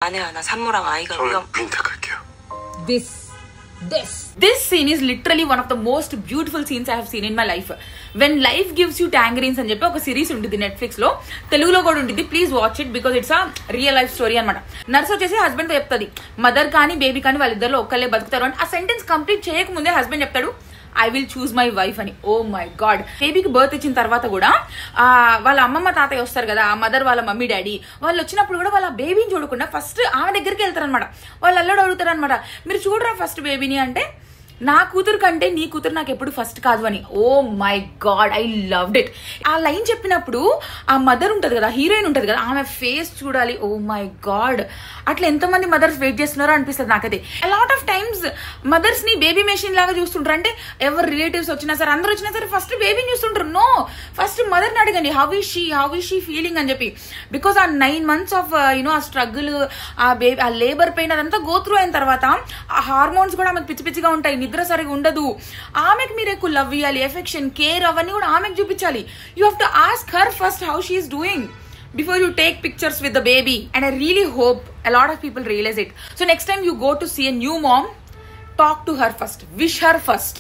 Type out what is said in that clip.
아내 하나 산모랑 아이가 위험. 부탁할게요. This scene is literally one of the most beautiful scenes I have seen in my life. When life gives you tangerines అని చెప్పి ఒక series ఉంటుంది Netflix లో, తెలుగులో కూడా ఉంటుంది. Please watch it because it's a real life story అనమాట. Nurse వచ్చేసి హస్బెండ్ తో చెప్తుంది, మదర్ కానీ బేబీ కానీ వాళ్ళిద్దరిలో ఒక్కళ్ళే బతుకుతారు అని. ఆ సెంటెన్స్ కంప్లీట్ చేయకముందే హస్బెండ్ చెప్తాడు, I will choose my wife అని. Oh my God. బేబీకి బర్త్ ఇచ్చిన తర్వాత కూడా వాళ్ళ అమ్మమ్మ తాతయ్య వస్తారు కదా, ఆ మదర్ వాళ్ళ మమ్మీ డాడీ వాళ్ళు వచ్చినప్పుడు కూడా వాళ్ళ బేబీని చూడకుండా ఫస్ట్ ఆమె దగ్గరికి వెళ్తారనమాట. వాళ్ళు అల్లడు అడుగుతారు అనమాట, మీరు చూడరా ఫస్ట్ బేబీని అంటే, నా కూతురు కంటే నీ కూతురు నాకు ఎప్పుడు ఫస్ట్ కాదు అని. Oh my god, I loved it. ఆ లైన్ చెప్పినప్పుడు ఆ మదర్ ఉంటది కదా, హీరోయిన్ ఉంటది కదా, ఆమె ఫేస్ చూడాలి. ఓ మై గాడ్, అట్లా ఎంతమంది మదర్స్ వెయిట్ చేస్తున్నారో అనిపిస్తుంది నాకైతే. లాట్ ఆఫ్ టైమ్స్ మదర్స్ ని బేబీ మెషిన్ లాగా చూస్తుంటారు. అంటే ఎవరు రిలేటివ్స్ వచ్చినా సరే, అందరు వచ్చినా సరే ఫస్ట్ బేబీని చూస్తుంటారు. నో, ఫస్ట్ మదర్ ని అడగండి, హౌ ఇస్ షీ ఫీలింగ్ అని చెప్పి. బికాస్ ఆ 9 months ఆఫ్ ఆ స్ట్రగుల్, ఆ బేబీ, ఆ లేబర్ పెయిన్ అదంతా గో త్రూ అయిన తర్వాత ఆ హార్మోన్స్ కూడా ఆమెకు పిచ్చి పిచ్చిగా ఉంటాయి, నిద్ర సరిగా ఉండదు. ఆమెకు మీరు ఎక్కువ లవ్ ఇవ్వాలి, ఎఫెక్షన్, కేర్ అవన్నీ కూడా ఆమెకు చూపించాలి. You have to ask her first how she is doing before you take pictures with the baby. And I really hope a lot of people realize it. So next time you go to see a new mom, talk to her first, wish her first.